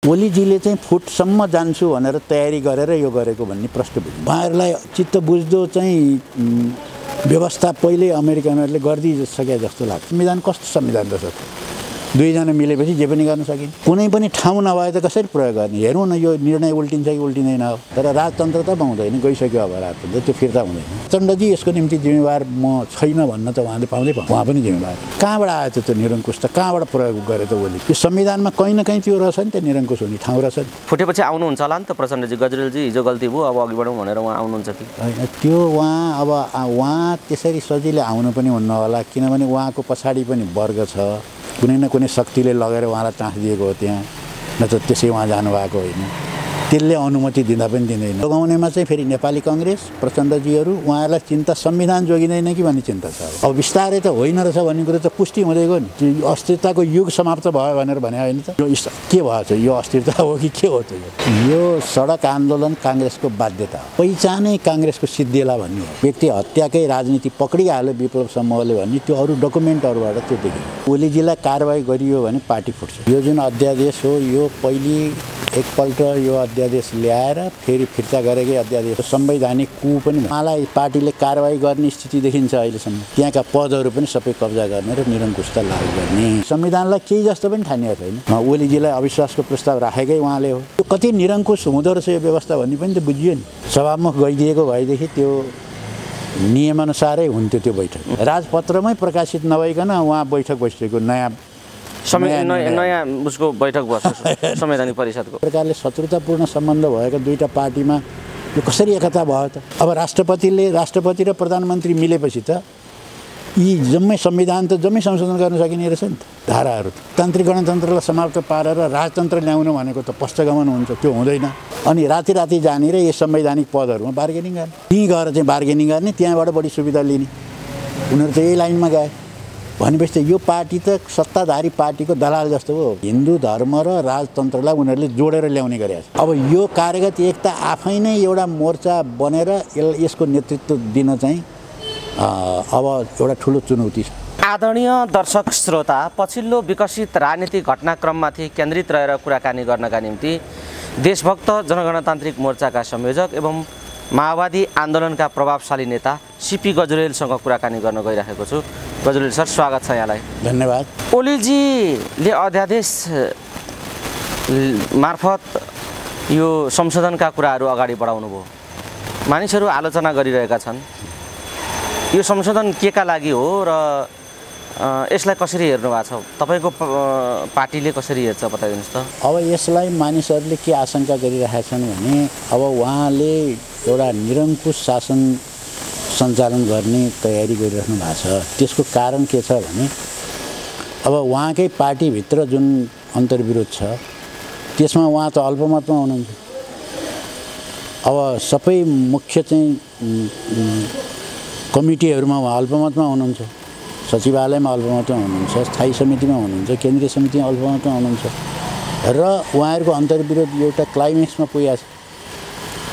ओलीजीले चाहिँ फुटसम्म जान्छु भनेर तयारी गरेर यो गरेको भन्ने प्रश्न बुझ्नु उहाँहरूलाई चित्त बुझ्दो चाहिँ व्यवस्था पहिले अमेरिकनहरूले गरिदिइसके जस्तो लाग्छ संविधान कस्तो संविधान रहेछ दुईजना मिलेपछि जे पनि गर्न सकिन्छ कुनै पनि ठाउँ नभए त कसरी प्रयोग गर्ने हेरौँ न यो निर्णय उल्टिन्छ कि उल्टिँदैन हो तर राजतन्त्र त पाउँदैन गइसक्यो अब राजतन्त्र त्यो फिर्ता हुँदैन प्रचण्डजी यसको निम्ति जिम्मेवार म छैन भन्न त उहाँले पाउँदै उहाँ पनि जिम्मेवार कहाँबाट आयो त्यो निरङ्कुश त कहाँबाट प्रयोग गरे त ओली यो संविधानमा कहीँ न कहीँ त्यो रहेछ नि त निरङ्कुश हुने ठाउँ रहेछ नि फुटेपछि आउनुहुन्छ होला नि त प्रचण्डजी गजरेलजी हिजो गल्ती भयो अब अघि बढौँ भनेर उहाँ आउनुहुन्छ कि होइन त्यो उहाँ त्यसरी सजिलै आउनु पनि हुन्न होला किनभने उहाँको पछाडि पनि वर्ग छ कुनै न कुनै शक्तिले लगेर उहाँलाई चान्स दिएको हो त्यहाँ न त त्यसै उहाँ जानुभएको होइन त्यसले अनुमति दिँदा पनि दिँदैन जोगाउनेमा चाहिँ फेरि नेपाली काङ्ग्रेस प्रचण्डजीहरू उहाँहरूलाई चिन्ता संविधान जोगिँदैन कि भन्ने चिन्ता छ अब बिस्तारै त होइन रहेछ भन्ने कुरो त पुष्टि हुँदै गयो नि अस्थिरताको युग समाप्त भयो भनेर भने होइन त यो के भएछ यो अस्थिरता हो कि के हो त यो सडक आन्दोलन काङ्ग्रेसको बाध्यता हो पहिचानै काङ्ग्रेसको सिद्धिएला भन्ने हो व्यक्ति हत्याकै राजनीति पक्रिहाल्यो विप्लव समूहले भन्ने त्यो अरू डकुमेन्टहरूबाट त्यो देखियो ओलीजीलाई कारबाही गरियो भने पार्टी फुट्छ यो जुन अध्यादेश हो यो पहिले एकपल्ट यो अध्यादेश ल्याएर फेरि फिर्ता गरेकै अध्यादेश संवैधानिक कु पनि उहाँलाई पार्टीले कारबाही गर्ने स्थिति देखिन्छ अहिलेसम्म त्यहाँका पदहरू पनि सबै कब्जा गर्ने र निरङ्कुशता लागू गर्ने संविधानलाई केही जस्तो पनि ठानिएको छैन ओलीजीलाई अविश्वासको प्रस्ताव राखेकै उहाँले हो त्यो कति निरङ्कुश हुँदो रहेछ यो व्यवस्था भन्ने पनि त बुझियो नि सभामुख गइदिएको भएदेखि त्यो नियमअनुसारै हुन्थ्यो त्यो बैठक राजपत्रमै प्रकाशित नभइकन उहाँ बैठक बसिरहेको नयाँ उसको बैठक बस्छ संवैधानिक परिषदको प्रकारले शत्रुतापूर्ण सम्बन्ध भएका दुईटा पार्टीमा यो कसरी एकता भयो त अब राष्ट्रपति र प्रधानमन्त्री मिलेपछि त यी जम्मै संविधान त जम्मै संशोधन गर्न सकिने रहेछ नि त धाराहरू तान्त्रिक गणतन्त्रलाई समाप्त पारेर राजतन्त्र ल्याउनु भनेको त पश्चगमन हुन्छ त्यो हुँदैन अनि राति जाने र यस संवैधानिक पदहरूमा बार्गेनिङ गर्ने त्यहीँ गएर चाहिँ बार्गेनिङ गर्ने त्यहाँबाट बढी सुविधा लिने उनीहरू त यही लाइनमा गए भनेपछि त यो पार्टी त सत्ताधारी पार्टीको दलाल जस्तो हो हिन्दू धर्म र राजतन्त्रलाई उनीहरूले जोडेर ल्याउने गरेको छ अब यो कार्यगत एकता आफै नै एउटा मोर्चा बनेर यसको नेतृत्व दिन चाहिँ अब एउटा ठुलो चुनौती छ आदरणीय दर्शक श्रोता पछिल्लो विकसित राजनीतिक घटनाक्रममाथि केन्द्रित रहेर कुराकानी गर्नका निम्ति देशभक्त जनगणतान्त्रिक मोर्चाका संयोजक एवं माओवादी आन्दोलनका प्रभावशाली नेता सीपी गजरेलसँग कुराकानी गर्न गइरहेको छु गजरेल सर स्वागत छ यहाँलाई धन्यवाद ओलीजीले अध्यादेश मार्फत यो संशोधनका कुराहरू अगाडि बढाउनु भयो मानिसहरू आलोचना गरिरहेका छन् यो संशोधन केका लागि हो र यसलाई कसरी हेर्नु भएको छ तपाईको पार्टीले कसरी हेर्छ बताइदिनुस् त अब यसलाई मानिसहरूले के आशंका गरिरहेका छन् भने अब उहाँले एउटा निरङ्कुश शासन सञ्चालन गर्ने तयारी गरिराख्नु भएको छ त्यसको कारण के छ भने अब उहाँकै पार्टीभित्र जुन अन्तर्विरोध छ त्यसमा उहाँ त अल्पमतमा हुनुहुन्छ अब सबै मुख्य चाहिँ कमिटीहरूमा उहाँ अल्पमतमा हुनुहुन्छ सचिवालयमा अल्पमतमा हुनुहुन्छ स्थायी समितिमा हुनुहुन्छ केन्द्रीय समितिमा अल्पमतमा हुनुहुन्छ र उहाँहरूको अन्तर्विरोध एउटा क्लाइमेक्समा पुगेको छ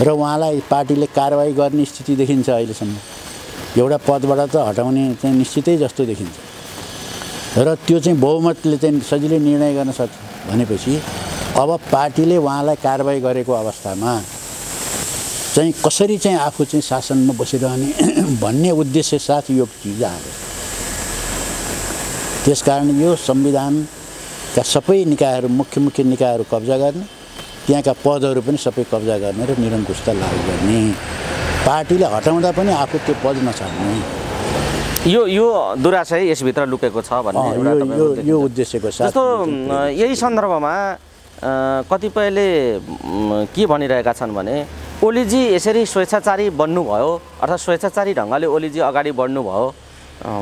र उहाँलाई पार्टीले कारबाही गर्ने स्थिति देखिन्छ अहिलेसम्म एउटा पदबाट त हटाउने चाहिँ निश्चितै जस्तो देखिन्छ र त्यो चाहिँ बहुमतले चाहिँ सजिलै निर्णय गर्न सक्छ भनेपछि अब पार्टीले उहाँलाई कारबाही गरेको अवस्थामा चाहिँ कसरी चाहिँ आफू चाहिँ शासनमा बसिरहने भन्ने उद्देश्य साथ यो चिज आयो त्यसकारण यो संविधानका सबै निकायहरू मुख्य निकायहरू कब्जा गर्ने त्यहाँका पदहरू पनि सबै कब्जा गर्ने र निरङ्कुशता लागू गर्ने पार्टीले हटाउँदा पनि आफू त्यो पद नछाड्ने यो दुराशय यसभित्र लुकेको छ भन्ने यो उद्देश्यको साथ जस्तो यही सन्दर्भमा कतिपयले के भनिरहेका छन् भने ओलीजी यसरी स्वेच्छाचारी बन्नुभयो अर्थात् स्वेच्छाचारी ढङ्गले ओलीजी अगाडि बढ्नुभयो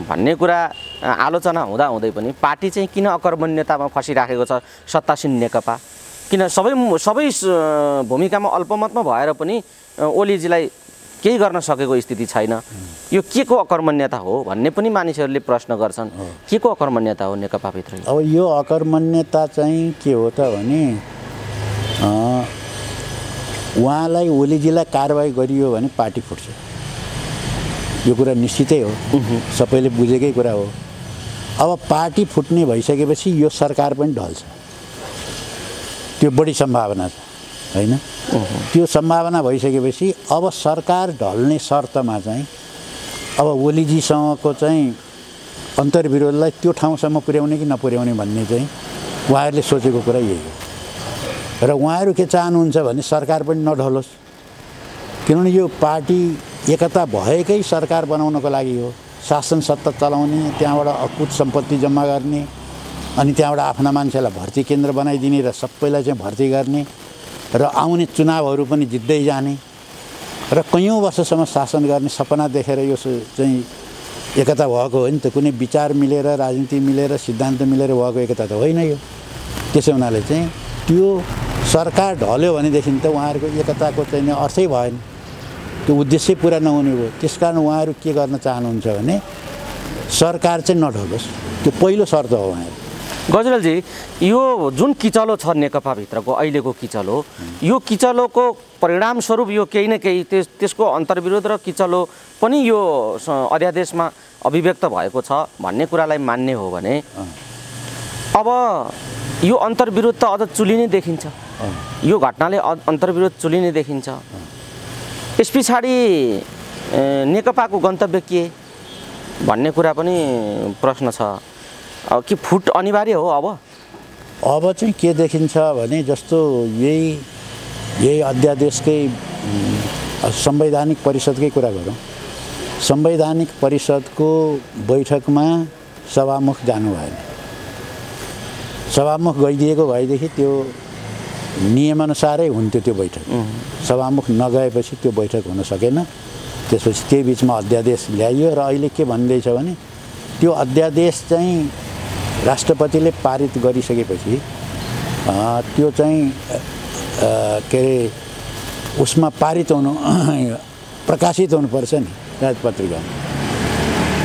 भन्ने कुरा आलोचना हुँदै पनि पार्टी चाहिँ किन अकर्मण्यतामा फसिराखेको छ सत्तासीन नेकपा किन सबै भूमिकामा अल्पमतमा भएर पनि ओलीजीलाई केही गर्न सकेको स्थिति छैन यो के को अकर्मण्यता हो भन्ने पनि मानिसहरूले प्रश्न गर्छन् के को अकर्मण्यता हो नेकपाभित्र अब यो अकर्मण्यता चाहिँ के हो त भने उहाँलाई ओलीजीलाई कारबाही गरियो भने पार्टी फुट्छ यो कुरा निश्चितै हो सबैले बुझेकै कुरा हो अब पार्टी फुट्ने भइसकेपछि यो सरकार पनि ढल्छ त्यो बढी सम्भावना छ हैन। त्यो सम्भावना भइसकेपछि अब सरकार ढल्ने शर्तमा चाहिँ अब ओलीजीसँगको चाहिँ अन्तर्विरोधलाई त्यो ठाउँसम्म पुर्याउने कि नपुर्याउने भन्ने चाहिँ उहाँहरूले सोचेको कुरा यही हो। र उहाँहरू के चाहनुहुन्छ भने सरकार पनि नढलोस्, किनभने यो पार्टी एकता भएकै सरकार बनाउनको लागि हो। शासन सत्ता चलाउने, त्यहाँबाट अकुत सम्पत्ति जम्मा गर्ने, अनि त्यहाँबाट आफ्ना मान्छेलाई भर्ती केन्द्र बनाइदिने र सबैलाई चाहिँ भर्ती गर्ने र आउने चुनावहरू पनि जित्दै जाने र कैयौँ वर्षसम्म शासन गर्ने सपना देखेर यो चाहिँ एकता भएको हो नि त। कुनै विचार मिलेर, राजनीति मिलेर, सिद्धान्त मिलेर भएको एकता त होइन यो। त्यसो हुनाले चाहिँ त्यो सरकार ढल्यो भनेदेखि त उहाँहरूको एकताको चाहिँ अर्थै भएन, त्यो उद्देश्य पुरा नहुने भयो। त्यसकारण उहाँहरू के गर्न चाहनुहुन्छ भने सरकार चाहिँ नढलोस्, त्यो पहिलो शर्त हो उहाँहरू। गजरेलजी, यो जुन किचलो छ नेकपाभित्रको अहिलेको किचलो, यो किचलोको परिणामस्वरूप यो केही न केही त्यसको अन्तर्विरोध र किचलो पनि यो अध्यादेशमा अभिव्यक्त भएको छ भन्ने कुरालाई मान्ने हो भने अब यो अन्तर्विरोध त अझ चुलिने देखिन्छ। यो घटनाले अन्तर्विरोध चुलिने देखिन्छ। यस पछाडि नेकपाको गन्तव्य के भन्ने कुरा पनि प्रश्न छ कि फुट अनिवार्य हो। अब चाहिँ के देखिन्छ भने जस्तो यही अध्यादेशकै संवैधानिक परिषदकै कुरा गरौँ। संवैधानिक परिषदको बैठकमा सभामुख जानु भएन। सभामुख गइदिएको भएदेखि त्यो नियमअनुसारै हुन्थ्यो त्यो बैठक। सभामुख नगएपछि त्यो बैठक हुन सकेन। त्यसपछि त्यही बिचमा अध्यादेश ल्याइयो र अहिले के भन्दैछ भने त्यो अध्यादेश चाहिँ राष्ट्रपतिले पारित गरिसकेपछि त्यो चाहिँ के अरे उसमा पारित हुनु प्रकाशित हुनुपर्छ नि राजपत्रिकामा।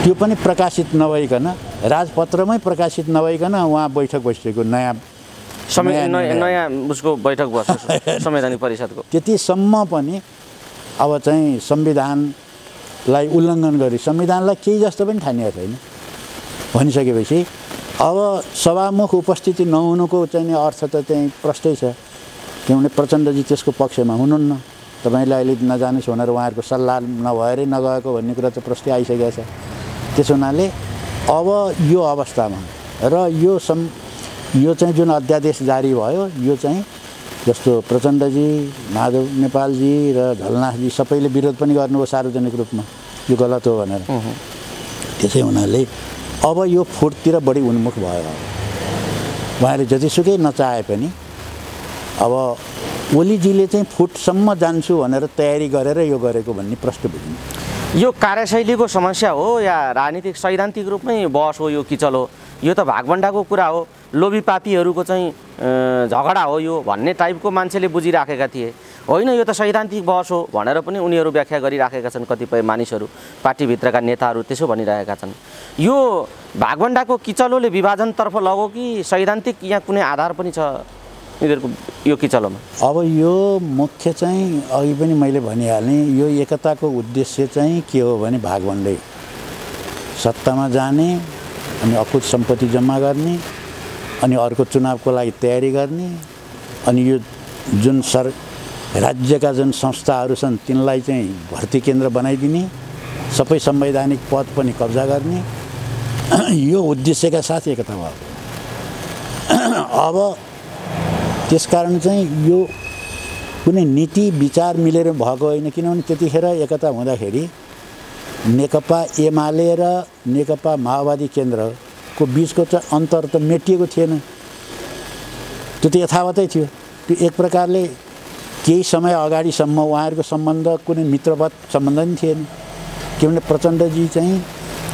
त्यो पनि प्रकाशित नभइकन, राजपत्रमै प्रकाशित नभइकन उहाँ बैठक बसिसकेको नयाँ उसको बैठक बस्छ संवैधानिक परिषदको। त्यतिसम्म पनि अब चाहिँ संविधानलाई उल्लङ्घन गरी संविधानलाई केही जस्तो पनि ठानिएको छैन भनिसकेपछि अब सभामुख उपस्थिति नहुनुको चाहिँ अर्थ त चाहिँ प्रष्टै छ। किनभने प्रचण्डजी त्यसको पक्षमा हुनुहुन्न। तपाईँले अहिले नजानुस् भनेर उहाँहरूको सल्लाह नभएरै नगएको भन्ने कुरा त प्रष्टै आइसकेको छ। त्यसो हुनाले अब यो अवस्थामा र यो चाहिँ जुन अध्यादेश जारी भयो, यो चाहिँ जस्तो प्रचण्डजी, माधव नेपालजी र झलनाथजी सबैले विरोध पनि गर्नुभयो सार्वजनिक रूपमा, यो गलत हो भनेर। त्यसै हुनाले अब यो फुटतिर बढी उन्मुख भयो। उहाँले जतिसुकै नचाहे पनि अब ओलीजीले चाहिँ फुटसम्म जान्छु भनेर तयारी गरेर यो गरेको भन्ने प्रश्न बुझिन्छ। यो कार्यशैलीको समस्या हो या राजनीतिक सैद्धान्तिक रूपमै बहस हो यो किचलो? यो त भागभण्डाको कुरा हो, लोभी पापीहरूको चाहिँ झगडा हो यो भन्ने टाइपको मान्छेले बुझिराखेका थिए। होइन, यो त सैद्धान्तिक बहस हो भनेर पनि उनीहरू व्याख्या गरिराखेका छन्। कतिपय मानिसहरू, पार्टीभित्रका नेताहरू त्यसो भनिरहेका छन्। यो भागभण्डाको किचलोले विभाजनतर्फ लग्यो कि सैद्धान्तिक यहाँ कुनै आधार पनि छ यिनीहरूको यो किचलोमा? अब यो मुख्य चाहिँ अघि पनि मैले भनिहालेँ, यो एकताको उद्देश्य चाहिँ के हो भने भागभण्डै, सत्तामा जाने अनि अकुत सम्पत्ति जम्मा गर्ने अनि अर्को चुनावको लागि तयारी गर्ने अनि यो जुन राज्यका जुन संस्थाहरू छन् तिनलाई चाहिँ भर्ती केन्द्र बनाइदिने, सबै संवैधानिक पद पनि कब्जा गर्ने, यो उद्देश्यका साथ एकता भयो। अब त्यसकारण चाहिँ यो कुनै नीति विचार मिलेर भएको होइन। किनभने त्यतिखेर एकता हुँदाखेरि नेकपा एमाले र नेकपा माओवादी केन्द्रको बिचको चाहिँ अन्तर त मेटिएको थिएन, त्यो त यथावतै थियो। त्यो एक प्रकारले केही समय अगाडिसम्म उहाँहरूको सम्बन्ध कुनै मित्रवत सम्बन्ध नि थिएन। किनभने प्रचण्डजी चाहिँ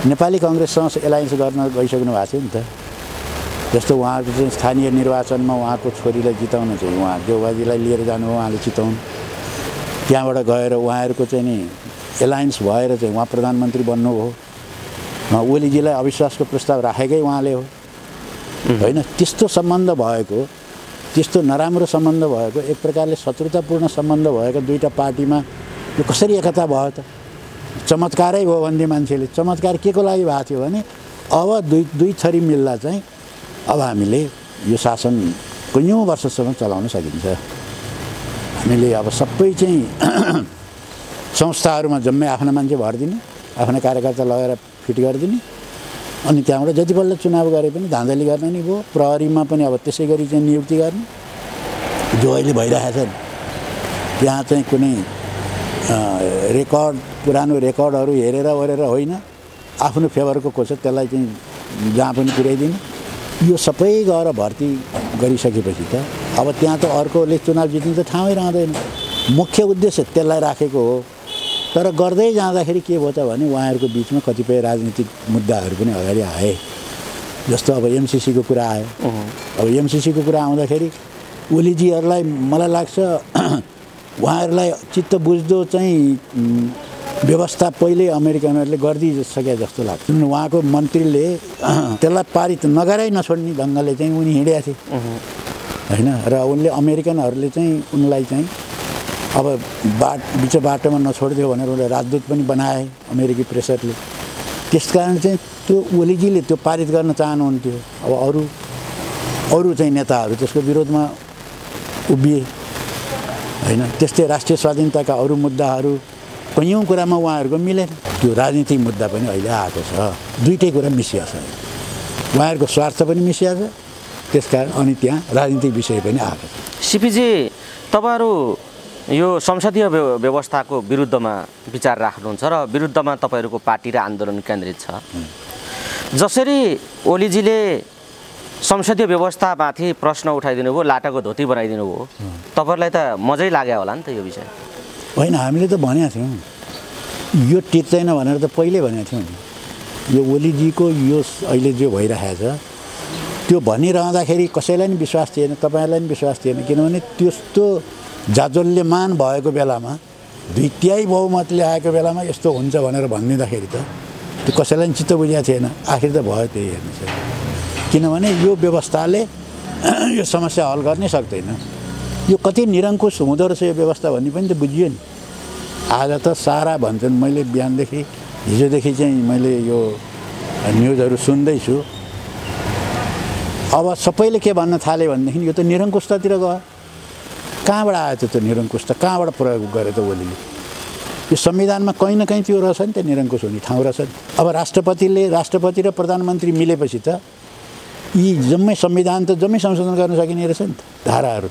नेपाली काङ्ग्रेससँग एलायन्स गर्न गइसक्नु भएको थियो नि त। जस्तो उहाँको चाहिँ स्थानीय निर्वाचनमा उहाँको छोरीलाई जिताउन चाहिँ उहाँ देउबाजीलाई लिएर जानुभयो, उहाँले चिताउनु। त्यहाँबाट गएर उहाँहरूको चाहिँ नि एलायन्स भएर चाहिँ उहाँ प्रधानमन्त्री बन्नुभयो। ओलीजीलाई अविश्वासको प्रस्ताव राखेकै उहाँले हो होइन। त्यस्तो सम्बन्ध भएको, त्यस्तो नराम्रो सम्बन्ध भएको, एक प्रकारले शत्रुतापूर्ण सम्बन्ध भएको दुईवटा पार्टीमा यो कसरी एकता भयो त? चमत्कारै भयो भन्ने मान्छेले। चमत्कार के को लागि भएको थियो भने अब दुई थरी मिल्दा चाहिँ अब हामीले यो शासन कैयौँ वर्षसम्म चलाउन सकिन्छ। हामीले अब सबै चाहिँ संस्थाहरूमा जम्मै आफ्ना मान्छे भरिदिने, आफ्ना कार्यकर्ता लगेर फिट गरिदिने, अनि त्यहाँबाट जतिपल्ट चुनाव गरे पनि धाँधली गर्ने नि भयो। प्रहरीमा पनि अब त्यसै गरी चाहिँ नियुक्ति गर्ने जो अहिले भइरहेछ नि। त्यहाँ चाहिँ कुनै रेकर्ड पुरानो रेकर्डहरू हेरेर ओरेर होइन, आफ्नो फेभरको को छ त्यसलाई चाहिँ जहाँ पनि पुर्याइदिने। यो सबै गएर भर्ती गरिसकेपछि त अब त्यहाँ त अर्कोले चुनाव जित्नु त ठाउँै रहँदैन। मुख्य उद्देश्य त्यसलाई राखेको हो। तर गर्दै जाँदाखेरि के भयो त भने उहाँहरूको बिचमा कतिपय राजनीतिक मुद्दाहरू पनि अगाडि आए। जस्तो अब एमसिसीको कुरा आयो। अब एमसिसीको कुरा आउँदाखेरि ओलीजीहरूलाई मलाई लाग्छ उहाँहरूलाई चित्त बुझ्दो चाहिँ व्यवस्था पहिले अमेरिकनहरूले गरिदिइसके जस्तो लाग्छ। उहाँको मन्त्रीले त्यसलाई पारित नगराइ नछोड्ने ढङ्गले चाहिँ उनी हिँडेका थिए होइन। र उनले अमेरिकनहरूले चाहिँ उनलाई चाहिँ अब बिच बाटोमा नछोडिदियो भनेर उनले राजदूत पनि बनाए अमेरिकी प्रेसरले। त्यस कारण चाहिँ त्यो ओलीजीले त्यो पारित गर्न चाहनुहुन्थ्यो। अब अरू चाहिँ नेताहरू त्यसको विरोधमा उभिए होइन। त्यस्तै राष्ट्रिय स्वाधीनताका अरू मुद्दाहरू कैयौँ कुरामा उहाँहरूको मिलेन। त्यो राजनीतिक मुद्दा पनि अहिले आएको छ। दुईटै कुरा मिसिया छ। उहाँहरूको स्वार्थ पनि मिसिया छ, त्यसकारण अनि त्यहाँ राजनीतिक विषय पनि आएको छ। सिपीजी, तपाईँहरू यो संसदीय व्यवस्थाको विरुद्धमा विचार राख्नुहुन्छ र विरुद्धमा तपाईँहरूको पार्टी र आन्दोलन केन्द्रित छ। जसरी ओलीजीले संसदीय व्यवस्थामाथि प्रश्न उठाइदिनु भयो, लाटाको धोती बनाइदिनु भयो, तपाईँहरूलाई त मजै लाग्यो होला नि त यो विषय? होइन, हामीले त भनेका थियौँ यो टिक्दैन भनेर त पहिल्यै भनेको थियौँ नि। यो ओलीजीको यो अहिले जो भइरहेको छ त्यो भनिरहँदाखेरि कसैलाई पनि विश्वास थिएन, तपाईँहरूलाई पनि विश्वास थिएन। किनभने त्यस्तो जाजल्यमान भएको बेलामा, 2/3 बहुमतले आएको बेलामा यस्तो हुन्छ भनेर भनिदिँदाखेरि त त्यो कसैलाई पनि चित्त बुझेको थिएन। आखिर त भयो त्यही हेर्नुहोस्। किनभने यो व्यवस्थाले यो समस्या हल गर्नै सक्दैन। यो कति निरङ्कुश हुँदो रहेछ यो व्यवस्था भन्ने पनि त बुझियो नि। आज त सारा भन्छन्, मैले बिहानदेखि हिजोदेखि चाहिँ मैले यो न्युजहरू सुन्दैछु। अब सबैले के भन्न थाले भनेदेखि यो त निरङ्कुशतातिर गयो। कहाँबाट आयो त्यो निरङ्कुशता? कहाँबाट प्रयोग गरे त ओलीले? यो संविधानमा कहीँ न कहीँ त्यो रहेछ नि त, निरङ्कुश हुने ठाउँ रहेछ नि। अब राष्ट्रपति र प्रधानमन्त्री मिलेपछि त यी जम्मै संविधान त जम्मै संशोधन गर्न सकिने रहेछ नि त। धाराहरू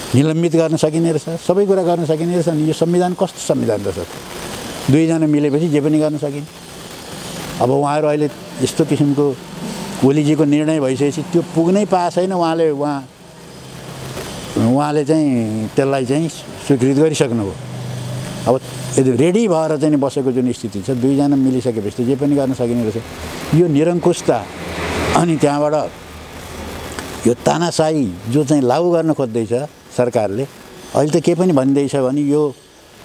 निलम्बित गर्न सकिने रहेछ, सबै कुरा गर्न सकिने रहेछ नि। यो संविधान कस्तो संविधान रहेछ? दुईजना मिलेपछि जे पनि गर्न सकिने। अब उहाँहरू अहिले यस्तो किसिमको ओलीजीको निर्णय भइसकेपछि त्यो पुग्नै पाएको छैन। उहाँले चाहिँ त्यसलाई चाहिँ स्वीकृत गरिसक्नुभयो। अब यदि रेडी भएर चाहिँ बसेको जुन स्थिति छ, दुईजना मिलिसकेपछि त जे पनि गर्न सकिने रहेछ। यो निरङ्कुशता अनि त्यहाँबाट यो तानाशाही जो चाहिँ लागू गर्न खोज्दैछ सरकारले, अहिले त के पनि भन्दैछ भने यो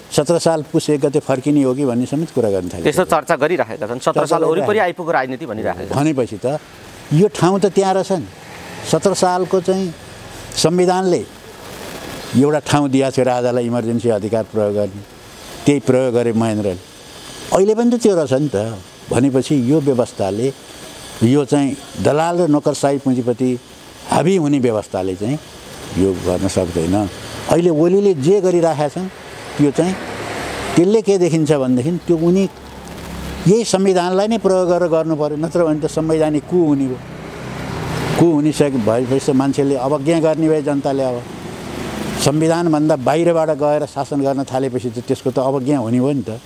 17 साल पुस 1 गते फर्किने हो कि भन्ने समेत कुरा गर्न थाले। त्यस्तो चर्चा गरिराखेका छन्। 17 साल वरिपरि आइपुगेको राजनीति भनिराखेका छन्। भनेपछि त यो ठाउँ त त्यहाँ रहेछ नि। 17 सालको चाहिँ संविधानले एउटा ठाउँ दिएको थियो राजालाई इमर्जेन्सी अधिकार प्रयोग गर्ने। त्यही प्रयोग गरे महेन्द्रले। अहिले पनि त त्यो रहेछ नि त। भनेपछि यो व्यवस्थाले, यो चाहिँ दलाल र नोकरशाही पुँजीपति हाबी हुने व्यवस्थाले चाहिँ यो गर्न सक्दैन। अहिले ओलीले जे गरिराखेका छन् त्यो चाहिँ त्यसले के देखिन्छ भनेदेखि त्यो उनी यही संविधानलाई नै प्रयोग गरेर गर्नु पर्यो। नत्र भने त संवैधानिक कु हुने हो। कु भएपछि मान्छेले अवज्ञा गर्ने भए जनताले। अब संविधानभन्दा बाहिरबाट गएर शासन गर्न थालेपछि त त्यसको त अवज्ञा हुने हो नि त।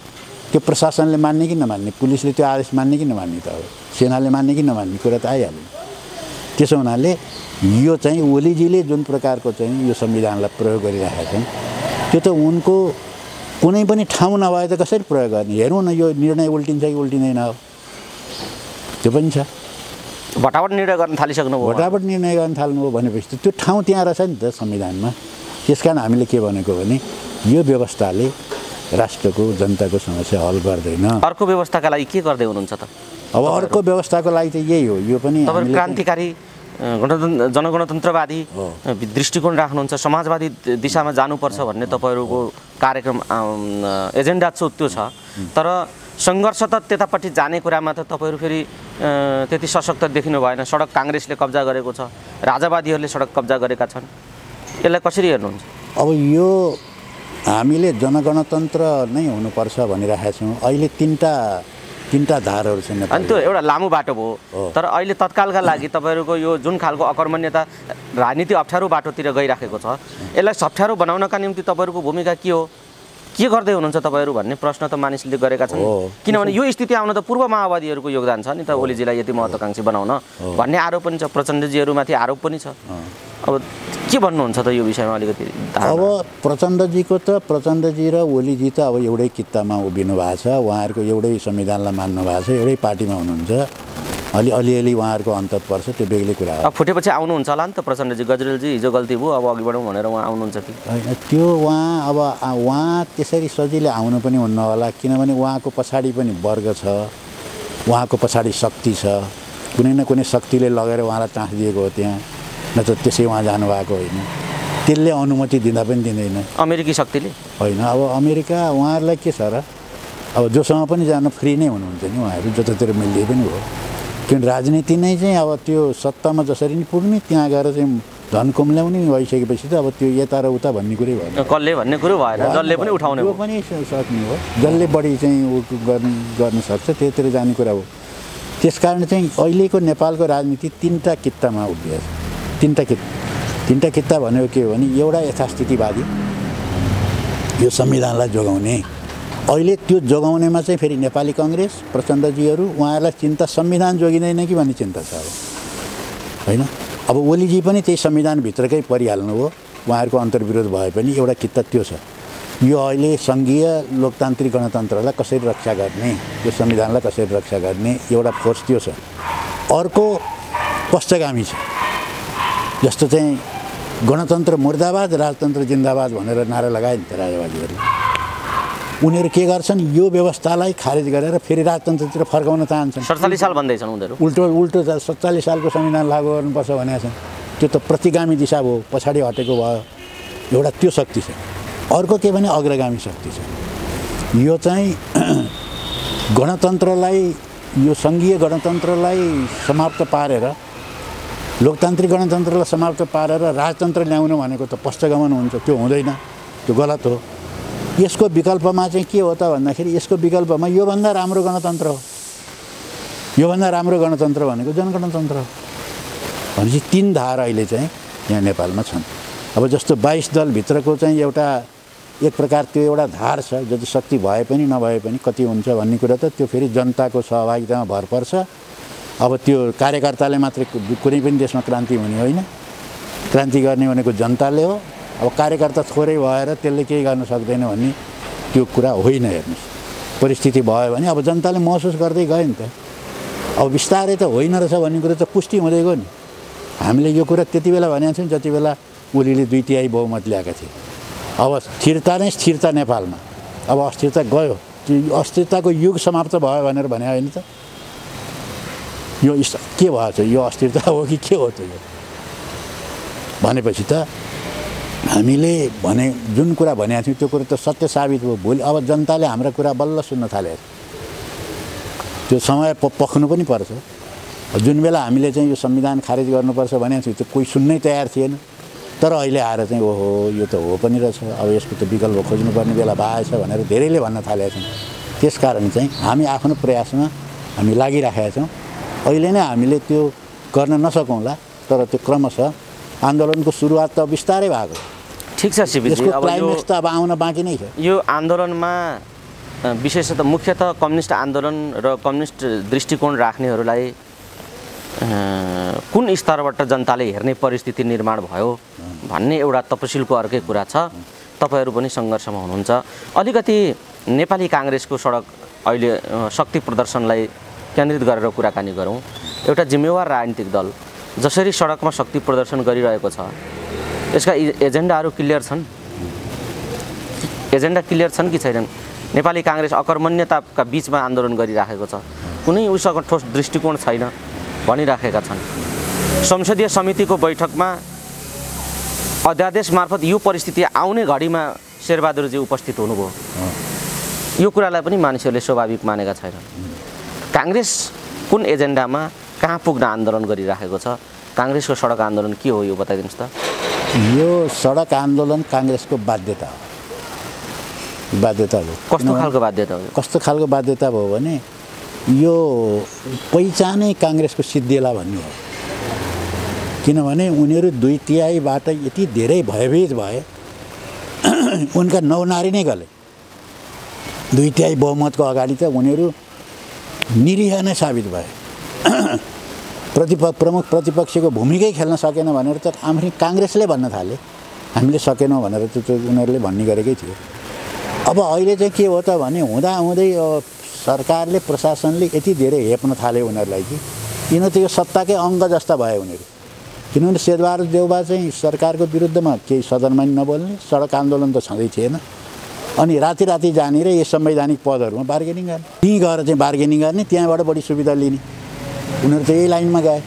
त्यो प्रशासनले मान्ने कि नमान्ने, पुलिसले त्यो आदेश मान्ने कि नमान्ने, त अब सेनाले मान्ने कि नमान्ने कुरा त आइहाल्यो। त्यसो हुनाले यो चाहिँ ओलीजीले जुन प्रकारको चाहिँ यो संविधानलाई प्रयोग गरिरहेका छन् त्यो त उनको कुनै पनि ठाउँ नभए त कसरी प्रयोग गर्ने? हेरौँ न यो निर्णय उल्टिन्छ कि उल्टिँदैन। अब त्यो पनि छ। भटाभट निर्णय गर्न थालिसक्नुभयो। भटाभट निर्णय गर्न थाल्नुभयो भनेपछि त त्यो ठाउँ त्यहाँ रहेछ नि त संविधानमा। त्यसकारण हामीले के भनेको भने यो व्यवस्थाले राष्ट्रको जनताको समस्या हल गर्दैन। अर्को व्यवस्थाका लागि के गर्दै हुनुहुन्छ त? अब अर्को व्यवस्थाको लागि त यही हो। यो पनि तपाईहरु क्रान्तिकारी जनगणतन्त्रवादी दृष्टिकोण राख्नुहुन्छ, समाजवादी दिशामा जानुपर्छ भन्ने तपाईहरुको कार्यक्रम एजेन्डा त्यो छ। तर सङ्घर्ष त त्यतापट्टि जाने कुरामा त तपाईँहरू फेरि त्यति सशक्त देखिनु भएन। सडक काङ्ग्रेसले कब्जा गरेको छ, राजावादीहरूले सडक कब्जा गरेका छन्। यसलाई कसरी हेर्नुहुन्छ? अब यो हामीले जनगणतन्त्र नै हुनुपर्छ भनिरहेका छौँ। अहिले तीनटा धारहरू छन्। अनि त्यो एउटा लामो बाटो भयो, तर अहिले तत्कालका लागि तपाईँहरूको यो जुन खालको अकर्मण्यता राजनीति अप्ठ्यारो बाटोतिर गइराखेको छ, यसलाई सप्ठ्यारो बनाउनका निम्ति तपाईँहरूको भूमिका के हो, के गर्दै हुनुहुन्छ तपाईँहरू भन्ने प्रश्न त मानिसले गरेका छन्। किनभने यो स्थिति आउन त पूर्व माओवादीहरूको योगदान छ नि त, ओलीजीलाई यति महत्त्वाकांक्षी बनाउन भन्ने आरोप पनि छ, प्रचण्डजीहरूमाथि आरोप पनि छ। अब के भन्नुहुन्छ त यो विषयमा अलिकति? अब प्रचण्डजी र ओलीजी त अब एउटै कित्तामा उभिनु भएको छ, उहाँहरूको एउटै संविधानलाई मान्नु भएको छ, एउटै पार्टीमा हुनुहुन्छ। अलिअलि उहाँहरूको अन्तर पर्छ, त्यो बेग्लै कुरा हो। अब फुटेपछि आउनुहुन्छ होला नि त प्रचण्डजी, गजरेलजी हिजो गल्ती भयो अब अघि बढौँ भनेर उहाँ आउनुहुन्छ कि? होइन, त्यो उहाँ त्यसरी सजिलै आउनु पनि हुन्न होला, किनभने उहाँको पछाडि पनि वर्ग छ, उहाँको पछाडि शक्ति छ, कुनै न कुनै शक्तिले लगेर उहाँलाई टाँस दिएको हो त्यहाँ, न त त्यसै उहाँ जानुभएको होइन। त्यसले अनुमति दिँदा पनि दिँदैन, अमेरिकी शक्तिले होइन। अब अमेरिका उहाँहरूलाई के छ र, अब जोसँग पनि जानु फ्री नै हुनुहुन्छ नि उहाँहरू, जतातिर मिल्दै पनि हो। किन राजनीति नै चाहिँ अब त्यो सत्तामा जसरी नि पुग्ने, त्यहाँ गएर चाहिँ धन कुम्ल्याउने भइसकेपछि त अब त्यो यता र उता भन्ने कुरै भएन, कसले भन्ने कुरो भएन, जसले पनि उठाउने हो पनि सक्ने हो, जसले बढी चाहिँ गर्न सक्छ त्यतिर जाने कुरा हो। त्यसकारण चाहिँ अहिलेको नेपालको राजनीति तीनटा कित्तामा उभिएको छ। तीनटा कित्ता भनेको के हो भने, एउटा यथास्थितिवादी, यो संविधानलाई जोगाउने, अहिले त्यो जोगाउनेमा चाहिँ फेरि नेपाली काङ्ग्रेस प्रचण्डजीहरू, उहाँहरूलाई चिन्ता संविधान जोगिँदैन कि भन्ने चिन्ता छ अब, होइन। अब ओलीजी पनि त्यही संविधानभित्रकै परिहाल्नु हो, उहाँहरूको अन्तर्विरोध भए पनि एउटा कित्ता त्यो छ। यो अहिले सङ्घीय लोकतान्त्रिक गणतन्त्रलाई कसरी रक्षा गर्ने, यो संविधानलाई कसरी रक्षा गर्ने एउटा फोर्स त्यो छ। अर्को पश्चगामी छ, जस्तो चाहिँ गणतन्त्र मुर्दाबाद राजतन्त्र जिन्दाबाद भनेर नारा लगाए नि त राजावादीहरूले। उनीहरू के गर्छन्, यो व्यवस्थालाई खारेज गरेर फेरि राजतन्त्रतिर फर्काउन चाहन्छन्। 47 साल भन्दैछन् उनीहरू, उल्टो 47 सालको संविधान लागू गर्नुपर्छ भनेका छन्। त्यो त प्रतिगामी दिशा भयो, पछाडि हटेको भयो। एउटा त्यो शक्ति छ। अर्को के भने अग्रगामी शक्ति छ। यो चाहिँ गणतन्त्रलाई, यो सङ्घीय गणतन्त्रलाई समाप्त पारेर, लोकतान्त्रिक गणतन्त्रलाई समाप्त पारेर राजतन्त्र ल्याउनु भनेको त पश्चगमन हुन्छ, त्यो हुँदैन, त्यो गलत हो। यसको विकल्पमा चाहिँ के हो त भन्दाखेरि, यसको विकल्पमा योभन्दा राम्रो गणतन्त्र हो। योभन्दा राम्रो गणतन्त्र भनेको जनगणतन्त्र हो। भनेपछि तीन धार अहिले चाहिँ यहाँ नेपालमा छन्। अब जस्तो 22 दलभित्रको चाहिँ एउटा एक प्रकार त्यो एउटा धार छ, जति शक्ति भए पनि नभए पनि कति हुन्छ भन्ने कुरा त त्यो फेरि जनताको सहभागितामा भर पर्छ। अब त्यो कार्यकर्ताले मात्रै कुनै पनि देशमा क्रान्ति हुने होइन, क्रान्ति गर्ने भनेको जनताले हो। अब कार्यकर्ता थोरै भएर त्यसले केही गर्न सक्दैन भन्ने त्यो कुरा होइन। हेर्नुहोस्, परिस्थिति भयो भने अब जनताले महसुस गर्दै गयो नि त। अब बिस्तारै त होइन रहेछ भन्ने कुरा त पुष्टि हुँदै गयो नि। हामीले यो कुरा त्यति बेला भनेको छौँ जति बेला ओलीले 2/3 बहुमत ल्याएका थिए। अब स्थिरता नै स्थिरता नेपालमा, अब अस्थिरता गयो, त्यो अस्थिरताको युग समाप्त भयो भनेर भने होइन त। यो के भएछ, यो अस्थिरता हो कि के हो त? यो भनेपछि त हामीले भने जुन कुरा भनेको थियौँ त्यो कुरा त सत्य साबित हो। भोलि अब जनताले हाम्रा कुरा बल्ल सुन्न थाले, त्यो समय पख्नु पनि पर्छ। जुन बेला हामीले चाहिँ यो संविधान खारेज गर्नुपर्छ भनेको थियौँ त्यो कोही सुन्नै तयार थिएन, तर अहिले आएर चाहिँ ओहो यो त हो पनि रहेछ, अब यसको त विकल्प खोज्नुपर्ने बेला भएछ भनेर धेरैले भन्न थालेका छन्। त्यसकारण चाहिँ हामी आफ्नो प्रयासमा हामी लागिराखेका छौँ। अहिले नै हामीले त्यो गर्न नसकौँला, तर त्यो क्रमशः आन्दोलनको सुरुवात त बिस्तारै भएको। ठिक छ शिवजी, अब क्लाइमेक्स त अब आउन बाँकी नै छ। यो आन्दोलनमा विशेषतः मुख्यतः कम्युनिस्ट आन्दोलन र कम्युनिस्ट दृष्टिकोण राख्नेहरूलाई कुन स्तरबाट जनताले हेर्ने परिस्थिति निर्माण भयो भन्ने एउटा तपसिलको अर्कै कुरा छ। तपाईँहरू पनि सङ्घर्षमा हुनुहुन्छ। अलिकति नेपाली काङ्ग्रेसको सडक अहिले शक्ति प्रदर्शनलाई केन्द्रित गरेर कुराकानी गरौँ। एउटा जिम्मेवार राजनीतिक दल जसरी सडकमा शक्ति प्रदर्शन गरिरहेको छ, यसका एजेन्डाहरू क्लियर छन्? एजेन्डा क्लियर छन् कि छैनन्? नेपाली काङ्ग्रेस अकर्मण्यताका बिचमा आन्दोलन गरिराखेको छ, कुनै उसँग ठोस दृष्टिकोण छैन भनिराखेका छन्। संसदीय समितिको बैठकमा अध्यादेश मार्फत यो परिस्थिति आउने घडीमा शेरबहादुरजी उपस्थित हुनुभयो। यो कुरालाई पनि मानिसहरूले स्वाभाविक मानेका छैनन्। काङ्ग्रेस कुन एजेन्डामा कहाँ पुग्न आन्दोलन गरिराखेको छ? काङ्ग्रेसको सडक आन्दोलन के हो यो बताइदिनुहोस् त। यो सडक आन्दोलन काङ्ग्रेसको बाध्यता हो। बाध्यता हो। कस्तो खालको बाध्यता हो? कस्तो खालको बाध्यता भयो भने यो पहिचानै काङ्ग्रेसको सिद्धिएला भन्ने हो। किनभने उनीहरू 2/3बाट यति धेरै भयभीत भए, उनका नौनारी नै गले। 2/3 बहुमतको अगाडि त उनीहरू निरीह नै साबित भए। प्रमुख प्रतिपक्षको भूमिकै खेल्न सकेन भनेर त आफै काङ्ग्रेसले भन्न थाले, हामीले सकेनौँ भनेर त उनीहरूले भन्ने गरेकै थियो। अब अहिले चाहिँ के हो त भने हुँदाहुँदै सरकारले प्रशासनले यति धेरै हेप्न थाले उनीहरूलाई कि किन त यो सत्ताकै अङ्ग जस्ता भए उनीहरू। किनभने शेरबहादुर देउबा चाहिँ सरकारको विरुद्धमा केही सदनमा नबोल्ने, सडक आन्दोलन त छँदै थिएन, अनि राति राति जाने र यो संवैधानिक पदहरूमा बार्गेनिङ गर्ने, त्यहीँ गएर चाहिँ बार्गेनिङ गर्ने, त्यहाँबाट बढी सुविधा लिने, उनीहरू त यही लाइनमा गए।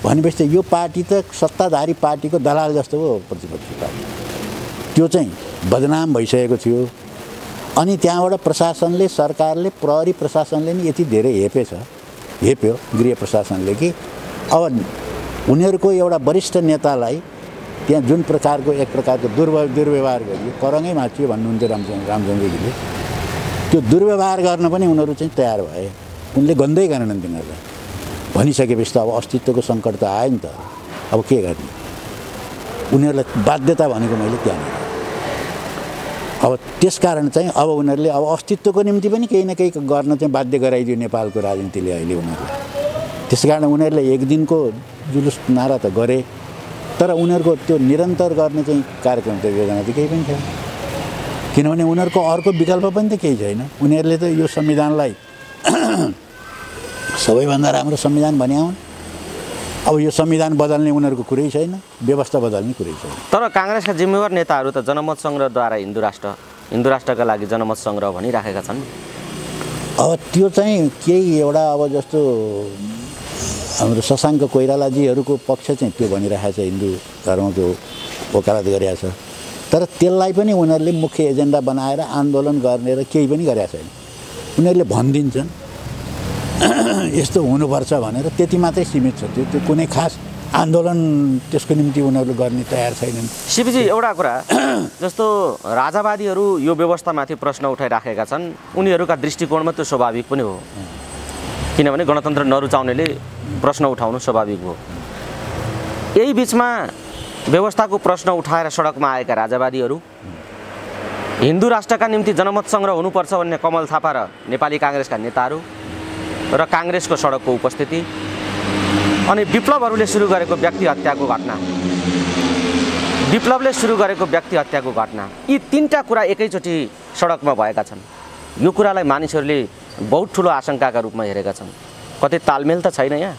भनेपछि त यो पार्टी त सत्ताधारी पार्टीको दलाल जस्तो हो प्रतिपक्षी पार्टी। त्यो चाहिँ बदनाम भइसकेको थियो। अनि त्यहाँबाट प्रशासनले, सरकारले, प्रहरी प्रशासनले नि यति धेरै हेप्यो गृह प्रशासनले कि अब उनीहरूको एउटा वरिष्ठ नेतालाई त्यहाँ जुन प्रकारको एक प्रकारको दुर्व्यवहार गरियो, करङै माचियो भन्नुहुन्थ्यो रामचन्द्रजीले, त्यो दुर्व्यवहार गर्न पनि उनीहरू चाहिँ तयार भए। उनले गन्दै गरेनन् तिनीहरूलाई। भनिसकेपछि त अब अस्तित्वको सङ्कट त आयो नि त, अब के गर्ने? उनीहरूलाई बाध्यता भनेको मैले त्यहाँनिर। अब त्यसकारण चाहिँ अब उनीहरूले अब अस्तित्वको निम्ति पनि केही न केही गर्न चाहिँ बाध्य गराइदियो नेपालको राजनीतिले अहिले उनीहरूलाई। त्यसकारण उनीहरूले एक दिनको जुलुस नारा त गरे, तर उनीहरूको त्यो निरन्तर गर्ने चाहिँ कार्यक्रम त योजना त केही पनि छैन। किनभने उनीहरूको अर्को विकल्प पनि त केही छैन। उनीहरूले त यो संविधानलाई सबैभन्दा राम्रो संविधान भने हुन्। अब यो संविधान बदल्ने उनीहरूको कुरै छैन, व्यवस्था बदल्ने कुरै छैन। तर काङ्ग्रेसका जिम्मेवार नेताहरू त जनमत सङ्ग्रहद्वारा हिन्दू राष्ट्रका लागि जनमत सङ्ग्रह भनिराखेका छन्। अब त्यो चाहिँ केही एउटा अब जस्तो हाम्रो शशाङ्क कोइरालाजीहरूको पक्ष चाहिँ त्यो भनिरहेको छ, हिन्दू धर्मको वकालत गरिरहेको छ। तर त्यसलाई पनि उनीहरूले मुख्य एजेन्डा बनाएर आन्दोलन गर्ने र केही पनि गरेका छैन। उनीहरूले भनिदिन्छन् यस्तो हुनुपर्छ भनेर, त्यति मात्रै सीमित छ। त्यो कुनै खास आन्दोलन त्यसको निम्ति उनीहरूले गर्ने तयार छैनन्। सिपीजी, एउटा कुरा जस्तो राजावादीहरू यो व्यवस्थामाथि प्रश्न उठाइराखेका छन्, उनीहरूका दृष्टिकोणमा त्यो स्वाभाविक पनि हो। किनभने गणतन्त्र नरुचाउनेले प्रश्न उठाउनु स्वाभाविक हो। यही बिचमा व्यवस्थाको प्रश्न उठाएर सडकमा आएका राजावादीहरू, हिन्दू राष्ट्रका निम्ति जनमत सङ्ग्रह हुनुपर्छ भन्ने कमल थापा र नेपाली काङ्ग्रेसका नेताहरू र काङ्ग्रेसको सडकको उपस्थिति, अनि विप्लवले सुरु गरेको व्यक्ति हत्याको घटना, यी तीनटा कुरा एकैचोटि सडकमा भएका छन्। यो कुरालाई मानिसहरूले बहुत ठुलो आशंकाका रूपमा हेरेका छन्। कतै तालमेल त छैन यहाँ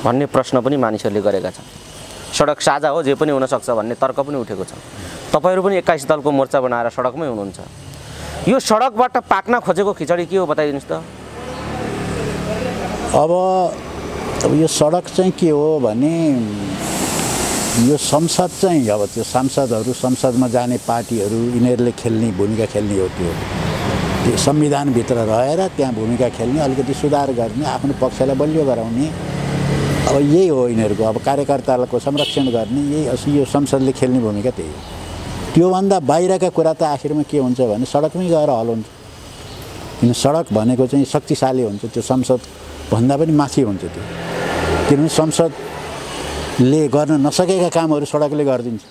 भन्ने प्रश्न पनि मानिसहरूले गरेका छन्। सडक साझा हो, जे पनि हुनसक्छ भन्ने तर्क पनि उठेको छ। तपाईँहरू पनि 21 दलको मोर्चा बनाएर सडकमै हुनुहुन्छ। यो सडकबाट पाक्न खोजेको खिचडी के हो बताइदिनुहोस् त। अब यो सडक चाहिँ के हो भने यो संसद चाहिँ अब त्यो सांसदहरू, संसदमा जाने पार्टीहरू, यिनीहरूले खेल्ने भूमिका खेल्ने हो। त्यो संविधानभित्र रहेर त्यहाँ भूमिका खेल्ने, अलिकति सुधार गर्ने, आफ्नो पक्षलाई बलियो गराउने, अब यही हो यिनीहरूको। अब कार्यकर्ताको संरक्षण गर्ने, यही यो संसदले खेल्ने भूमिका त्यही हो। त्योभन्दा बाहिरका कुरा त आखिरमा के हुन्छ भने सडकमै गएर हल हुन्छ। किन सडक भनेको चाहिँ शक्तिशाली हुन्छ, त्यो संसदभन्दा पनि माथि हुन्छ त्यो। किनभने संसदले गर्न नसकेका कामहरू सडकले गरिदिन्छ।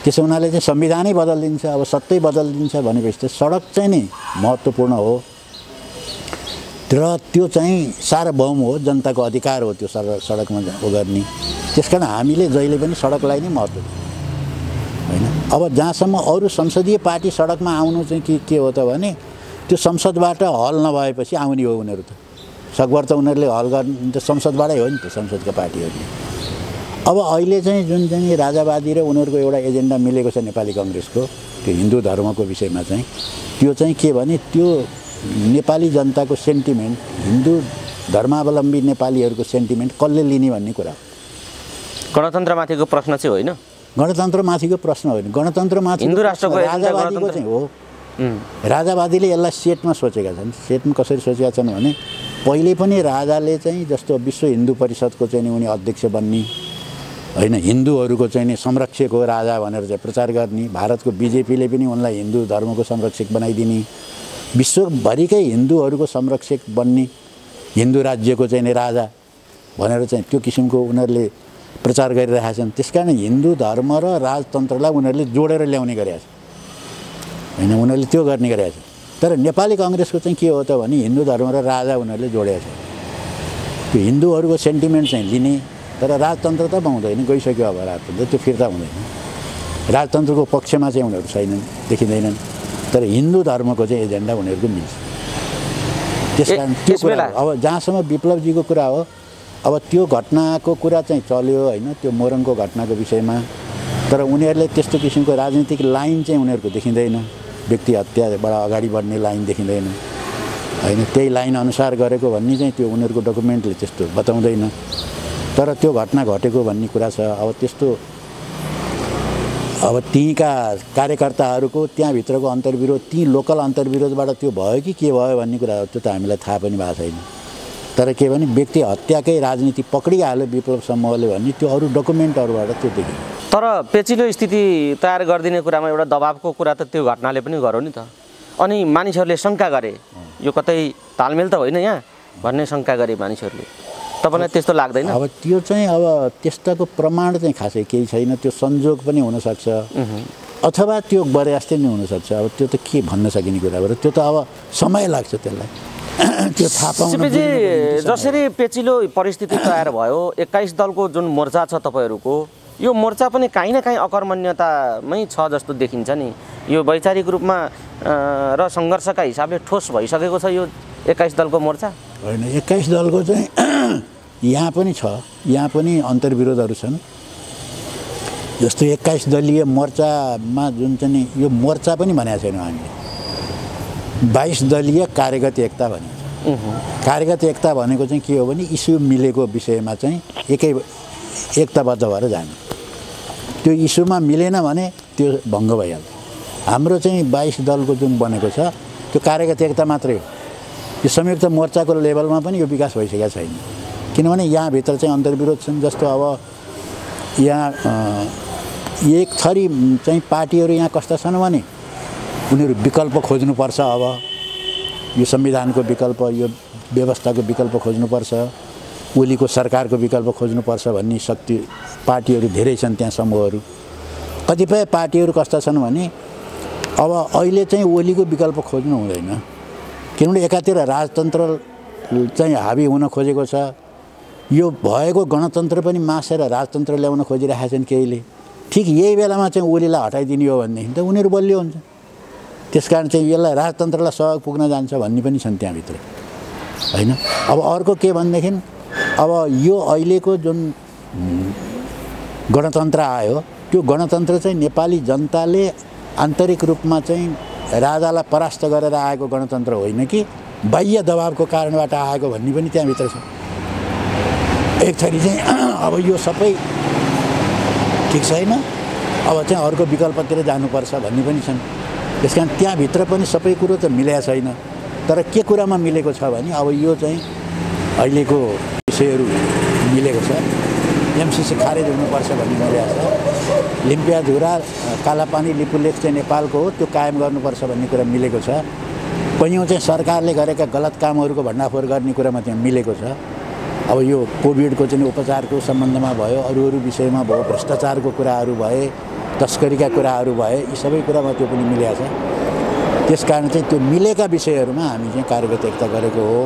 त्यसो हुनाले चाहिँ संविधानै बदलिदिन्छ, अब सत्तै बदलिदिन्छ भनेपछि त सडक चाहिँ नि महत्त्वपूर्ण हो र त्यो चाहिँ सार्वभौम हो, जनताको अधिकार हो त्यो सडकमा गर्ने। त्यसकारण हामीले जहिले पनि सडकलाई नै महत्त्व दिन्छौँ होइन। अब जहाँसम्म अरू संसदीय पार्टी सडकमा आउनु चाहिँ के हो त भने त्यो संसदबाट हल नभएपछि आउने हो उनीहरू त। सकभर त उनीहरूले हल गर्ने त संसदबाटै हो नि त, संसदका पार्टीहरूले। अब अहिले चाहिँ जुन चाहिँ राजावादी र उनीहरूको एउटा एजेन्डा मिलेको छ नेपाली काङ्ग्रेसको, त्यो हिन्दू धर्मको विषयमा चाहिँ, त्यो चाहिँ के भने त्यो नेपाली जनताको सेन्टिमेन्ट, हिन्दू धर्मावलम्बी नेपालीहरूको सेन्टिमेन्ट कसले लिने भन्ने कुरा हो। गणतन्त्रमाथिको प्रश्न चाहिँ होइन, गणतन्त्रमाथिको प्रश्न होइन, गणतन्त्रमाथि हिन्दू राष्ट्रको राजावादीको चाहिँ हो। राजावादीले यसलाई सेटमा सोचेका छन्। सेटमा कसरी सोचेका छन् भने पहिले पनि राजाले चाहिँ जस्तो विश्व हिन्दू परिषदको चाहिँ उनी अध्यक्ष बन्ने होइन, हिन्दूहरूको चाहिँ नि संरक्षक हो राजा भनेर चाहिँ प्रचार गर्ने, भारतको बिजेपीले पनि उनलाई हिन्दू धर्मको संरक्षक बनाइदिने, विश्वभरिकै हिन्दूहरूको संरक्षक बन्ने, हिन्दू राज्यको चाहिँ नि राजा भनेर चाहिँ त्यो किसिमको उनीहरूले प्रचार गरिरहेका छन्। त्यसकारण हिन्दू धर्म र राजतन्त्रलाई उनीहरूले जोडेर ल्याउने गरेका छन् होइन, उनीहरूले त्यो गर्ने गरेका छन्। तर नेपाली काङ्ग्रेसको चाहिँ के हो त भने हिन्दू धर्म र राजा उनीहरूले जोडेका छन्। त्यो हिन्दूहरूको सेन्टिमेन्ट चाहिँ लिने, तर राजतन्त्र त पाउँदैन, गइसक्यो अब राजतन्त्र, त्यो फिर्ता हुँदैन। राजतन्त्रको पक्षमा चाहिँ उनीहरू छैनन्, देखिँदैनन्, तर हिन्दू धर्मको चाहिँ एजेन्डा उनीहरूको मिल्छ। त्यसकारण त्यो कुरा अब जहाँसम्म विप्लवजीको कुरा हो, अब त्यो घटनाको कुरा चाहिँ चल्यो होइन, त्यो मोरङको घटनाको विषयमा, तर उनीहरूले त्यस्तो किसिमको राजनीतिक लाइन चाहिँ उनीहरूको देखिँदैन, व्यक्ति हत्याबाट अगाडि बढ्ने लाइन देखिँदैन होइन, त्यही लाइन अनुसार गरेको भन्ने चाहिँ त्यो उनीहरूको डकुमेन्टले त्यस्तो बताउँदैन। तर त्यो घटना घटेको भन्ने कुरा छ। अब त्यस्तो अब त्यहीँका कार्यकर्ताहरूको त्यहाँभित्रको अन्तर्विरोध, ती लोकल अन्तर्विरोधबाट त्यो भयो कि के भयो भन्ने कुरा त्यो त हामीलाई थाहा पनि भएको छैन। तर के भने व्यक्ति हत्याकै राजनीति पक्रिहाल्यो विप्लव समूहले भन्ने त्यो अरू डकुमेन्टहरूबाट त्यो देखियो। तर पेचिलो स्थिति तयार गरिदिने कुरामा एउटा दबावको कुरा त त्यो घटनाले पनि गर्यो नि त। अनि मानिसहरूले शङ्का गरे यो कतै तालमेल त होइन यहाँ भन्ने शङ्का गरे मानिसहरूले। तपाईँलाई त्यस्तो लाग्दैन? अब त्यो चाहिँ अब त्यस्ताको प्रमाण चाहिँ खासै केही छैन, त्यो संयोग पनि हुनसक्छ अथवा त्यो बर्यास्ते नै हुनसक्छ। अब त्यो त के भन्न सकिने कुरा हो, त्यो त अब समय लाग्छ त्यसलाई त्यो थाहा पाउन। जसरी पेचिलो परिस्थिति तयार भयो, 21 दलको जुन मोर्चा छ तपाईँहरूको, यो मोर्चा पनि काहीँ न काहीँ अकर्मण्यतामै छ जस्तो देखिन्छ नि। यो वैचारिक रूपमा र सङ्घर्षका हिसाबले ठोस भइसकेको छ यो 21 दलको मोर्चा होइन। 21 दलको चाहिँ यहाँ पनि छ, यहाँ पनि अन्तर्विरोधहरू छन्। जस्तो 21 दलीय मोर्चामा जुन चाहिँ यो मोर्चा पनि भनेको छैन हामीले, 22 दलीय कार्यगत एकता भनेको छ। कार्यगत एकता भनेको चाहिँ के हो भने इस्यु मिलेको विषयमा चाहिँ एकताबद्ध भएर जाने, त्यो इस्युमा मिलेन भने त्यो भङ्ग भइहाल्छ। हाम्रो चाहिँ 22 दलको जुन बनेको छ त्यो कार्यगत एकता मात्रै हो। यो संयुक्त मोर्चाको लेभलमा पनि यो विकास भइसकेको छैन, किनभने यहाँभित्र चाहिँ अन्तर्विरोध छन्। जस्तो अब यहाँ एक थरी चाहिँ पार्टीहरू यहाँ कस्ता छन् भने उनीहरू विकल्प खोज्नुपर्छ। अब यो संविधानको विकल्प, यो व्यवस्थाको विकल्प खोज्नुपर्छ, ओलीको सरकारको विकल्प खोज्नुपर्छ भन्ने शक्ति पार्टीहरू धेरै छन् त्यहाँ, समूहहरू। कतिपय पार्टीहरू कस्ता छन् भने अब अहिले चाहिँ ओलीको विकल्प खोज्नु हुँदैन, किनभने एकातिर राजतन्त्र चाहिँ हावी हुन खोजेको छ, यो भएको गणतन्त्र पनि मासेर राजतन्त्र ल्याउन खोजिरहेका छन् केहीले। ठिक यही बेलामा चाहिँ ओलीलाई हटाइदिने हो भनेदेखि त उनीहरू बलियो हुन्छ। त्यसकारण चाहिँ यसलाई राजतन्त्रलाई सहयोग पुग्न जान्छ भन्ने पनि छन् त्यहाँभित्र होइन। अब अर्को के भनेदेखि अब यो अहिलेको जुन गणतन्त्र आयो, त्यो गणतन्त्र चाहिँ नेपाली जनताले आन्तरिक रूपमा चाहिँ राजालाई परास्त गरेर आएको गणतन्त्र होइन कि बाह्य दबावको कारणबाट आएको भन्ने पनि त्यहाँभित्र छ। एक थरी चाहिँ अब यो सबै ठिक छैन, अब चाहिँ अर्को विकल्पतिर जानुपर्छ भन्ने पनि छन्। त्यसकारण त्यहाँभित्र पनि सबै कुरो त मिलेको छैन। तर के कुरामा मिलेको छ भने अब यो चाहिँ अहिलेको विषयहरू मिलेको छ। एमसिसी खारेज हुनुपर्छ भन्ने मिलेको छ। लिम्पियाधुरा कालापानी लिपुलेख चाहिँ नेपालको हो, त्यो कायम गर्नुपर्छ भन्ने कुरा मिलेको छ। कैयौँ चाहिँ सरकारले गरेका गलत कामहरूको भण्डाफोर गर्ने कुरामा त्यहाँ मिलेको छ। अब यो कोभिडको चाहिँ उपचारको सम्बन्धमा भयो, अरू विषयमा भयो, भ्रष्टाचारको कुराहरू भए, तस्करीका कुराहरू भए, यी सबै कुरामा त्यो पनि मिलेको छ। त्यसकारण चाहिँ त्यो मिलेका विषयहरूमा हामी चाहिँ कार्यगत एकता गरेको हो।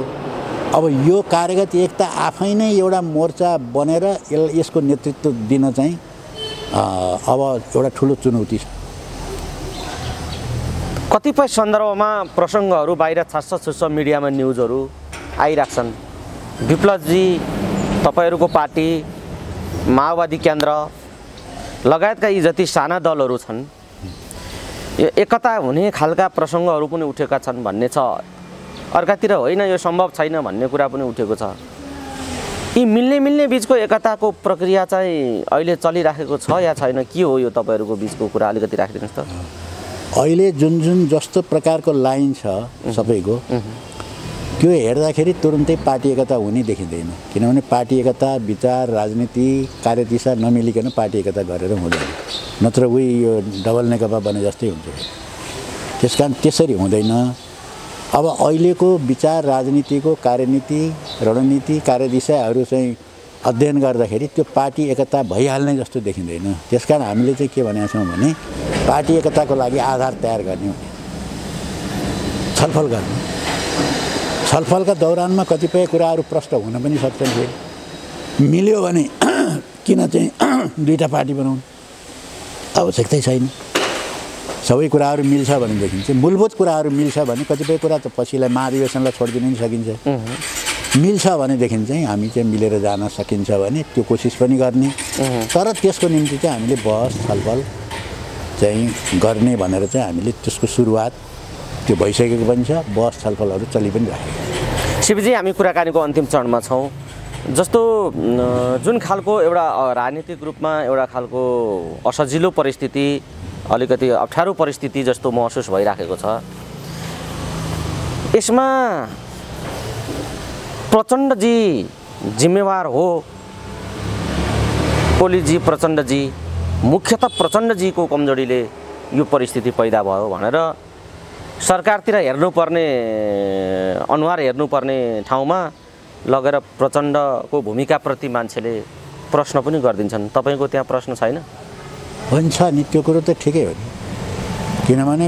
अब यो कार्यगत एकता आफै नै एउटा मोर्चा बनेर यसको नेतृत्व दिन चाहिँ अब एउटा ठुलो चुनौती छ। कतिपय सन्दर्भमा प्रसङ्गहरू बाहिर छास्छ मिडियामा न्युजहरू आइराख्छन्। विप्लवजी, तपाईँहरूको पार्टी, माओवादी केन्द्र लगायतका यी जति साना दलहरू छन्, यो एकता हुने खालका प्रसङ्गहरू पनि उठेका छन् भन्ने छ। अर्कातिर होइन यो सम्भव छैन भन्ने कुरा पनि उठेको छ। यी मिल्ने बिचको एकताको प्रक्रिया चाहिँ अहिले चलिराखेको छ या छैन, के हो यो तपाईँहरूको बिचको कुरा अलिकति राखिदिनुहोस् त। अहिले जुन जुन जस्तो प्रकारको लाइन छ सबैको त्यो हेर्दाखेरि तुरुन्तै पार्टी एकता हुने देखिँदैन। किनभने पार्टी एकता विचार राजनीति कार्यदिशा नमिलिकन पार्टी एकता गरेर हुँदैन, नत्र उही यो डबल नेकपा बने जस्तै हुन्छ। त्यसकारण त्यसरी हुँदैन। अब अहिलेको विचार राजनीतिको कार्यनीति रणनीति कार्यदिशाहरू चाहिँ अध्ययन गर्दाखेरि त्यो पार्टी एकता भइहाल्ने जस्तो देखिँदैन। त्यसकारण हामीले चाहिँ के भनेका छौँ भने पार्टी एकताको लागि आधार तयार गर्ने, छलफल गर्ने। छलफलका दौरानमा कतिपय कुराहरू प्रष्ट हुन पनि सक्छन्। फेरि मिल्यो भने किन चाहिँ दुईटा पार्टी बनाउनु, आवश्यकतै छैन। सबै कुराहरू मिल्छ भनेदेखि चाहिँ मूलभूत कुराहरू मिल्छ भने कतिपय कुरा त पछिलाई महाधिवेशनलाई छोडिदिन पनि सकिन्छ। मिल्छ भनेदेखि चाहिँ हामी चाहिँ मिलेर जान सकिन्छ भने त्यो कोसिस पनि गर्ने। तर त्यसको निम्ति चाहिँ हामीले बहस छलफल चाहिँ गर्ने भनेर चाहिँ हामीले त्यसको सुरुवात त्यो भइसकेको पनि छ। बहस छलफलहरू चलि पनि राखेको। शिवजी, हामी कुराकानीको अन्तिम चरणमा छौँ। जस्तो जुन खालको एउटा राजनीतिक रूपमा एउटा खालको असजिलो परिस्थिति, अलिकति अप्ठ्यारो परिस्थिति जस्तो महसुस भइराखेको छ, यसमा प्रचण्डजी जिम्मेवार हो? ओलीजी, प्रचण्डजी, मुख्यतः प्रचण्डजीको कमजोरीले यो परिस्थिति पैदा भयो भनेर सरकारतिर हेर्नुपर्ने, अनुहार हेर्नुपर्ने ठाउँमा लगेर प्रचण्डको भूमिकाप्रति मान्छेले प्रश्न पनि गरिदिन्छन्। तपाईँको त्यहाँ प्रश्न छैन? हुन्छ नि, त्यो कुरो त ठिकै हो नि। किनभने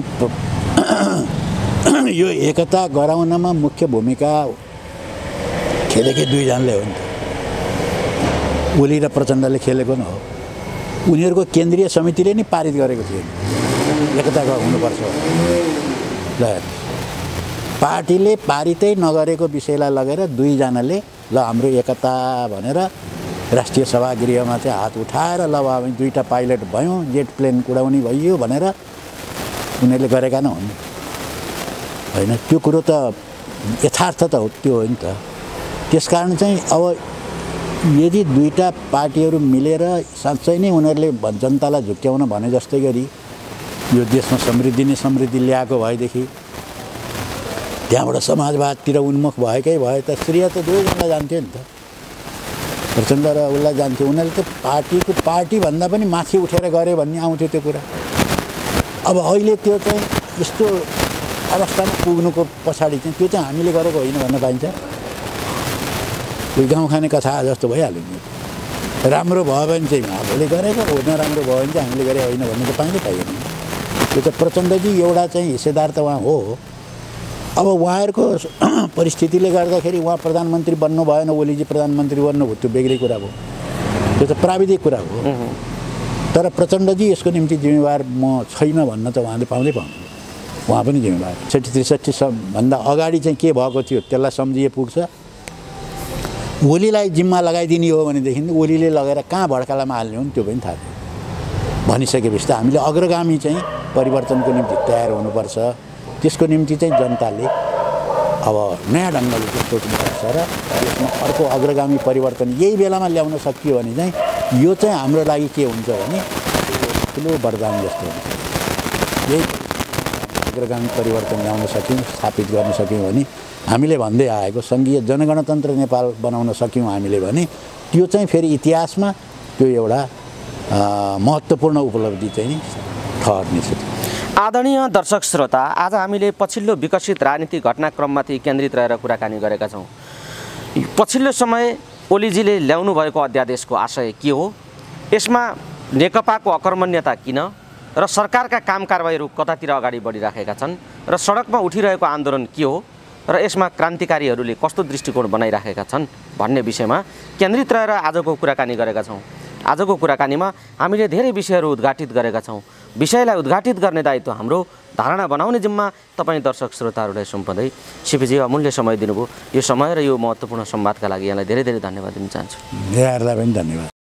यो एकता गराउनमा मुख्य भूमिका खेलेकै दुईजनाले हो नि त। ओली र प्रचण्डले खेलेको न हो। उनीहरूको केन्द्रीय समितिले नै पारित गरेको थियो एकता हुनुपर्छ। ल पार्टीले पारितै नगरेको विषयलाई लगेर दुईजनाले ल हाम्रो एकता भनेर राष्ट्रिय सभागृहमा चाहिँ हात उठाएर ल हामी दुईटा पाइलट भयौँ, जेट प्लेन उडाउने भइयो भनेर उनीहरूले गरेका न हुन् होइन। त्यो कुरो त यथार्थ त हो, त्यो हो नि त। त्यसकारण चाहिँ अब यदि दुईटा पार्टीहरू मिलेर साँच्चै नै उनीहरूले जनतालाई झुक्क्याउन भने जस्तै गरी यो देशमा समृद्धि नै समृद्धि ल्याएको भएदेखि त्यहाँबाट समाजवादतिर उन्मुख भएकै भए त श्रेय त दुवैजनालाई जान्थ्यो नि त। प्रचण्ड र उसलाई जान्थ्यो। उनीहरूले त पार्टीभन्दा पनि माथि उठेर गरे भन्ने आउँथ्यो त्यो कुरा। अब अहिले त्यो चाहिँ यस्तो अवस्थामा पुग्नुको पछाडि चाहिँ त्यो चाहिँ हामीले गरेको होइन भन्न पाइन्छ। त्यो गाउँ खाने कथा जस्तो भइहाल्यो नि। राम्रो भयो भने चाहिँ आफूले गरेको हो, नराम्रो भयो भने चाहिँ हामीले गरे होइन भन्ने त पाइँदै पाइएन। त्यो त प्रचण्डजी एउटा चाहिँ हिस्सेदार त उहाँ हो। अब उहाँहरूको परिस्थितिले गर्दाखेरि उहाँ प्रधानमन्त्री बन्नु भएन, ओलीजी प्रधानमन्त्री बन्नुभयो, त्यो बेग्लै कुरा भयो। त्यो त प्राविधिक कुरा हो। तर प्रचण्डजी यसको निम्ति जिम्मेवार म छैन भन्न त उहाँले पाउँदै पाउनु। उहाँ पनि जिम्मेवार। 63 भन्दा अगाडि चाहिँ के भएको थियो त्यसलाई सम्झिए पुग्छ। ओलीलाई जिम्मा लगाइदिने हो भनेदेखि ओलीले लगेर कहाँ भड्कालामा हाल्ने हो नि त्यो पनि थाहा थियो। भनिसकेपछि त हामीले अग्रगामी चाहिँ परिवर्तनको निम्ति तयार हुनुपर्छ। त्यसको निम्ति चाहिँ जनताले अब नयाँ ढङ्गले चाहिँ सोच्नुपर्छ र यसमा अर्को अग्रगामी परिवर्तन यही बेलामा ल्याउन सकियो भने चाहिँ यो चाहिँ हाम्रो लागि के हुन्छ भने ठुलो वरदान जस्तो हुन्छ। यही अग्रगामी परिवर्तन ल्याउन सक्यौँ, स्थापित गर्न सक्यौँ भने हामीले भन्दै आएको सङ्घीय जनगणतन्त्र नेपाल बनाउन सक्यौँ हामीले भने त्यो चाहिँ फेरि इतिहासमा त्यो एउटा महत्त्वपूर्ण उपलब्धि चाहिँ ठहर्नेछ। आदरणीय दर्शक श्रोता, आज हामीले पछिल्लो विकसित राजनीतिक घटनाक्रममाथि केन्द्रित रहेर कुराकानी गरेका छौँ। पछिल्लो समय ओलीजीले ल्याउनु भएको अध्यादेशको आशय के हो, यसमा नेकपाको अकर्मण्यता किन र सरकारका काम कारबाहीहरू कतातिर अगाडि बढिराखेका छन् र सडकमा उठिरहेको आन्दोलन के हो र यसमा क्रान्तिकारीहरूले कस्तो दृष्टिकोण बनाइराखेका छन् भन्ने विषयमा केन्द्रित रहेर आजको कुराकानी गरेका छौँ। आजको कुराकानीमा हामीले धेरै विषयहरू उद्घाटित गरेका छौँ। विषयलाई उद्घाटित गर्ने दायित्व हाम्रो, धारणा बनाउने जिम्मा तपाईँ दर्शक श्रोताहरूलाई सुम्पँदै शिवजी अमूल्य समय दिनुभयो। यो समय र यो महत्त्वपूर्ण संवादका लागि यहाँलाई धेरै धेरै धन्यवाद दिन चाहन्छु। यहाँहरूलाई पनि धन्यवाद।